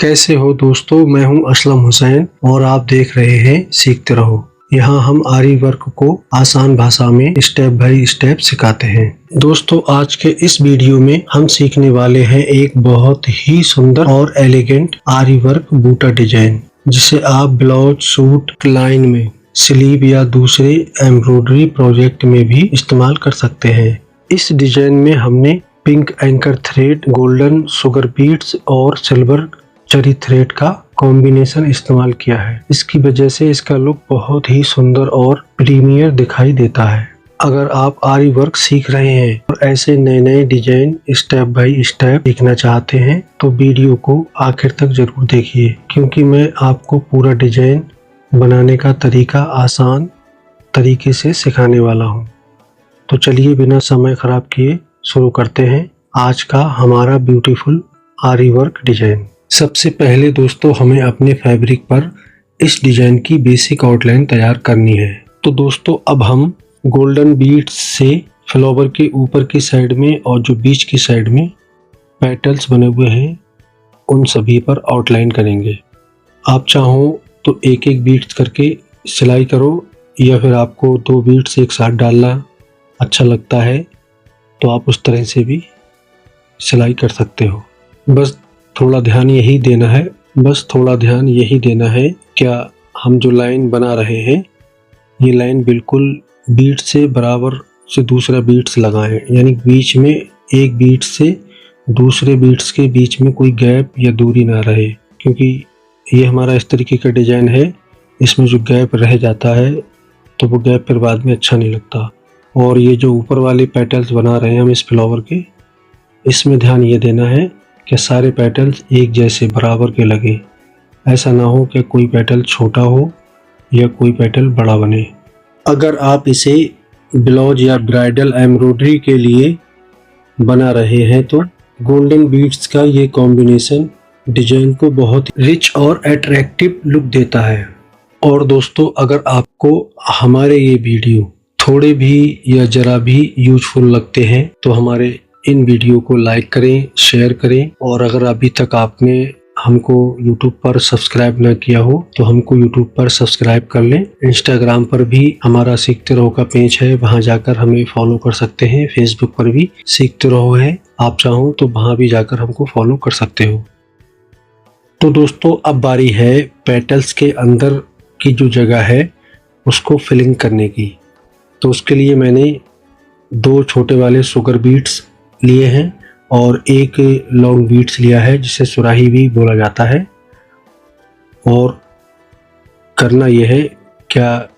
कैसे हो दोस्तों। मैं हूं असलम हुसैन और आप देख रहे हैं सीखते रहो। यहाँ हम आरी वर्क को आसान भाषा में स्टेप बाय स्टेप सिखाते हैं। दोस्तों आज के इस वीडियो में हम सीखने वाले हैं एक बहुत ही सुंदर और एलिगेंट आरी वर्क बूटा डिजाइन, जिसे आप ब्लाउज, सूट, लाइन में, स्लीव या दूसरे एम्ब्रॉयडरी प्रोजेक्ट में भी इस्तेमाल कर सकते हैं। इस डिजाइन में हमने pink anchor thread, golden sugar beads और सिल्वर चरी थ्रेड का कॉम्बिनेशन इस्तेमाल किया है। इसकी वजह से इसका लुक बहुत ही सुंदर और प्रीमियर दिखाई देता है। अगर आप आरी वर्क सीख रहे हैं और ऐसे नए नए डिजाइन स्टेप बाय स्टेप सीखना चाहते हैं तो वीडियो को आखिर तक जरूर देखिए, क्योंकि मैं आपको पूरा डिजाइन बनाने का तरीका आसान तरीके से सिखाने वाला हूँ। तो चलिए बिना समय खराब किए शुरू करते हैं आज का हमारा ब्यूटीफुल आरी वर्क डिजाइन। सबसे पहले दोस्तों हमें अपने फैब्रिक पर इस डिजाइन की बेसिक आउटलाइन तैयार करनी है। तो दोस्तों अब हम गोल्डन बीड्स से फ्लावर के ऊपर की साइड में और जो बीच की साइड में पेटल्स बने हुए हैं उन सभी पर आउटलाइन करेंगे। आप चाहो तो एक एक बीड्स करके सिलाई करो, या फिर आपको दो बीड्स एक साथ डालना अच्छा लगता है तो आप उस तरह से भी सिलाई कर सकते हो। बस थोड़ा ध्यान यही देना है क्या हम जो लाइन बना रहे हैं ये लाइन बिल्कुल बीट से बराबर से दूसरा बीट्स लगाएं, यानी बीच में एक बीट से दूसरे बीट्स के बीच में कोई गैप या दूरी ना रहे, क्योंकि ये हमारा इस तरीके का डिजाइन है, इसमें जो गैप रह जाता है तो वो गैप फिर बाद में अच्छा नहीं लगता। और ये जो ऊपर वाले पेटल्स बना रहे हैं हम इस फ्लावर के, इसमें ध्यान ये देना है कि सारे पेटल्स एक जैसे बराबर के लगे। ऐसा ना हो कि कोई पेटल छोटा हो या कोई पेटल बड़ा बने। अगर आप इसे ब्लाउज या ब्राइडल एम्ब्रॉयडरी के लिए बना रहे हैं तो गोल्डन बीड्स का ये कॉम्बिनेशन डिजाइन को बहुत रिच और अट्रैक्टिव लुक देता है। और दोस्तों अगर आपको हमारे ये वीडियो थोड़े भी या जरा भी यूजफुल लगते हैं तो हमारे इन वीडियो को लाइक करें, शेयर करें। और अगर अभी तक आपने हमको YouTube पर सब्सक्राइब ना किया हो तो हमको YouTube पर सब्सक्राइब कर लें। इंस्टाग्राम पर भी हमारा सीखते रहो का पेज है, वहां जाकर हमें फॉलो कर सकते हैं। फेसबुक पर भी सीखते रहो है, आप चाहो तो वहां भी जाकर हमको फॉलो कर सकते हो। तो दोस्तों अब बारी है पेटल्स के अंदर की जो जगह है उसको फिलिंग करने की। तो उसके लिए मैंने दो छोटे वाले शुगर बीड्स लिए हैं और एक लॉन्ग बीड्स लिया है जिसे सुराही भी बोला जाता है। और करना यह है क्या,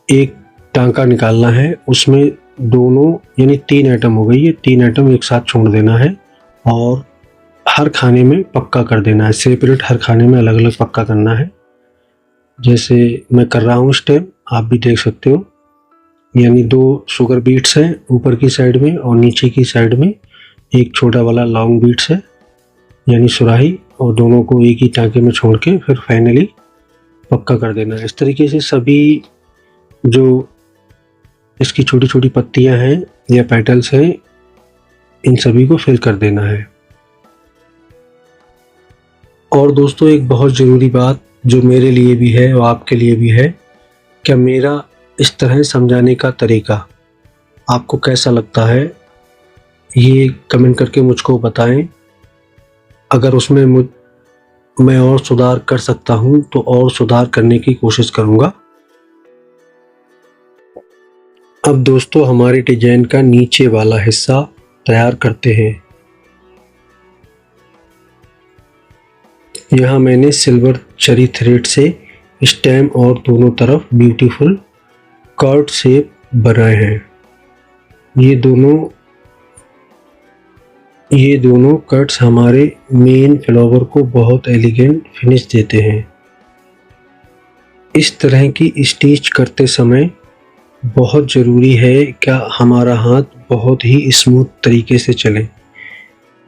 एक टांका निकालना है, उसमें दोनों यानी 3 आइटम हो गई, ये 3 आइटम एक साथ छोड़ देना है और हर खाने में पक्का कर देना है। सेपरेट हर खाने में अलग अलग पक्का करना है। जैसे मैं कर रहा हूँ स्टेप, आप भी देख सकते हो। यानी 2 शुगर बीट्स हैं ऊपर की साइड में और नीचे की साइड में एक छोटा वाला लॉन्ग बीट्स है यानी सुराही, और दोनों को एक ही टांके में छोड़ के फिर फाइनली पक्का कर देना है। इस तरीके से सभी जो इसकी छोटी छोटी पत्तियां हैं या पेटल्स हैं इन सभी को फिल कर देना है। और दोस्तों एक बहुत ज़रूरी बात जो मेरे लिए भी है और आपके लिए भी है, क्या मेरा इस तरह समझाने का तरीका आपको कैसा लगता है ये कमेंट करके मुझको बताएं। अगर उसमें मैं और सुधार कर सकता हूं तो और सुधार करने की कोशिश करूंगा। अब दोस्तों हमारे डिजाइन का नीचे वाला हिस्सा तैयार करते हैं। यहाँ मैंने सिल्वर चरी थ्रेड से स्टेम और दोनों तरफ ब्यूटीफुल कर्व शेप बनाए हैं। ये दोनों कट्स हमारे मेन फ्लावर को बहुत एलिगेंट फिनिश देते हैं। इस तरह की स्टिच करते समय बहुत ज़रूरी है कि हमारा हाथ बहुत ही स्मूथ तरीके से चले,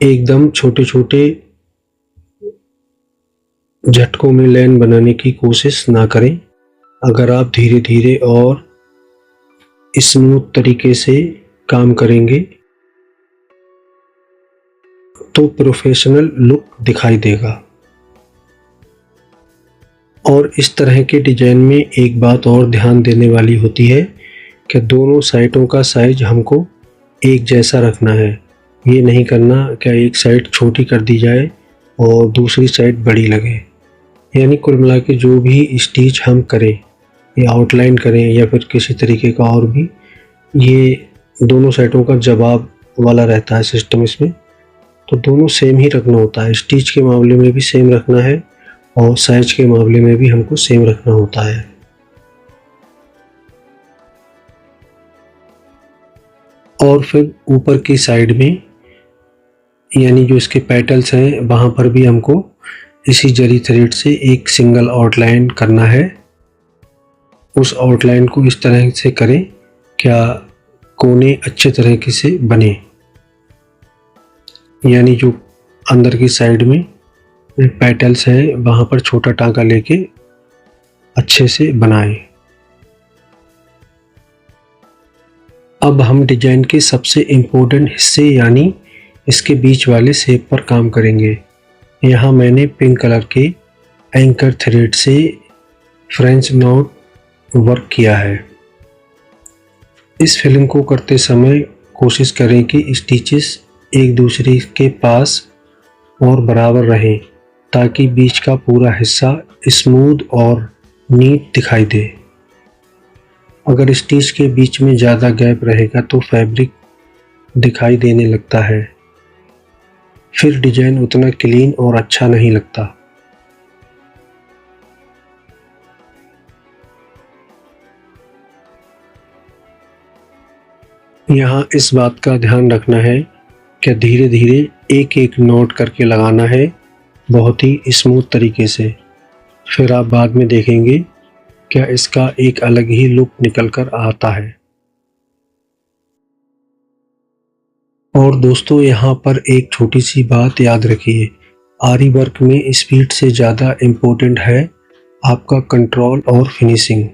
एकदम छोटे छोटे झटकों में लाइन बनाने की कोशिश ना करें। अगर आप धीरे धीरे और स्मूथ तरीके से काम करेंगे तो प्रोफेशनल लुक दिखाई देगा। और इस तरह के डिजाइन में एक बात और ध्यान देने वाली होती है कि दोनों साइडों का साइज हमको एक जैसा रखना है। ये नहीं करना कि एक साइड छोटी कर दी जाए और दूसरी साइड बड़ी लगे। यानी कुल मिला के जो भी स्टिच हम करें या आउटलाइन करें या फिर किसी तरीके का और भी, ये दोनों साइडों का जवाब वाला रहता है सिस्टम इसमें। तो दोनों सेम ही रखना होता है। स्टिच के मामले में भी सेम रखना है और साइज के मामले में भी हमको सेम रखना होता है। और फिर ऊपर की साइड में यानी जो इसके पेटल्स हैं वहाँ पर भी हमको इसी जरी थ्रेड से एक सिंगल आउटलाइन करना है। उस आउटलाइन को इस तरह से करें क्या कोने अच्छे तरीके से बने, यानी जो अंदर की साइड में पेटल्स हैं वहाँ पर छोटा टांका लेके अच्छे से बनाएं। अब हम डिजाइन के सबसे इम्पोर्टेंट हिस्से यानी इसके बीच वाले शेप पर काम करेंगे। यहाँ मैंने पिंक कलर के एंकर थ्रेड से फ्रेंच नॉट वर्क किया है। इस फिलिंग को करते समय कोशिश करें कि स्टिचेस एक दूसरे के पास और बराबर रहें ताकि बीच का पूरा हिस्सा स्मूथ और नीट दिखाई दे। अगर स्टिच के बीच में ज़्यादा गैप रहेगा तो फैब्रिक दिखाई देने लगता है, फिर डिजाइन उतना क्लीन और अच्छा नहीं लगता। यहाँ इस बात का ध्यान रखना है कि धीरे धीरे एक एक नोट करके लगाना है बहुत ही स्मूथ तरीके से। फिर आप बाद में देखेंगे क्या इसका एक अलग ही लुक निकल कर आता है। और दोस्तों यहाँ पर एक छोटी सी बात याद रखिए, आरी वर्क में स्पीड से ज़्यादा इम्पोर्टेंट है आपका कंट्रोल और फिनिशिंग।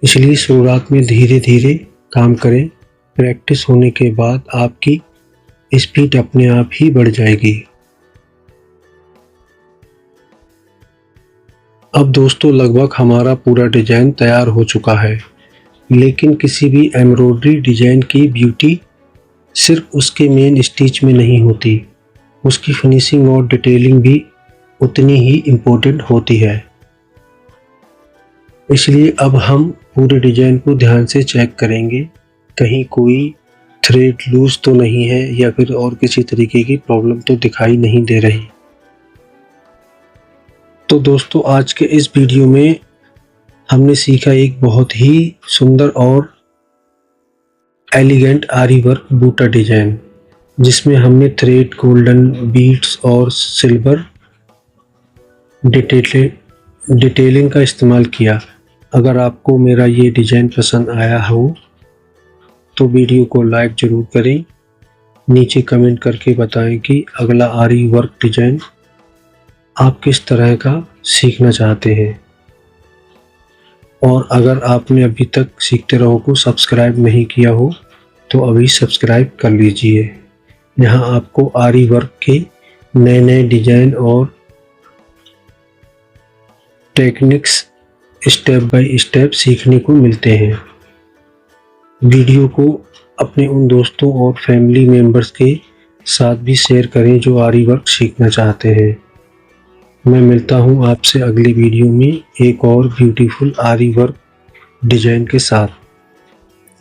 इसलिए शुरुआत में धीरे धीरे काम करें। प्रैक्टिस होने के बाद आपकी स्पीड अपने आप ही बढ़ जाएगी। अब दोस्तों लगभग हमारा पूरा डिजाइन तैयार हो चुका है, लेकिन किसी भी एम्ब्रॉयडरी डिजाइन की ब्यूटी सिर्फ उसके मेन स्टिच में नहीं होती, उसकी फिनिशिंग और डिटेलिंग भी उतनी ही इम्पोर्टेंट होती है। इसलिए अब हम पूरे डिजाइन को ध्यान से चेक करेंगे कहीं कोई थ्रेड लूज तो नहीं है या फिर और किसी तरीके की प्रॉब्लम तो दिखाई नहीं दे रही। तो दोस्तों आज के इस वीडियो में हमने सीखा एक बहुत ही सुंदर और एलिगेंट आरी वर्क बूटा डिजाइन, जिसमें हमने थ्रेड, गोल्डन बीड्स और सिल्वर डिटेलिंग का इस्तेमाल किया। अगर आपको मेरा ये डिजाइन पसंद आया हो तो वीडियो को लाइक ज़रूर करें। नीचे कमेंट करके बताएं कि अगला आरी वर्क डिजाइन आप किस तरह का सीखना चाहते हैं। और अगर आपने अभी तक सीखते रहो को सब्सक्राइब नहीं किया हो तो अभी सब्सक्राइब कर लीजिए। यहाँ आपको आरी वर्क के नए नए डिजाइन और टेक्निक्स स्टेप बाय स्टेप सीखने को मिलते हैं। वीडियो को अपने उन दोस्तों और फैमिली मेम्बर्स के साथ भी शेयर करें जो आरी वर्क सीखना चाहते हैं। मैं मिलता हूँ आपसे अगली वीडियो में एक और ब्यूटीफुल आरी वर्क डिजाइन के साथ।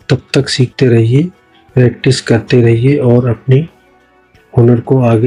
तब तक सीखते रहिए, प्रैक्टिस करते रहिए और अपने हुनर को आगे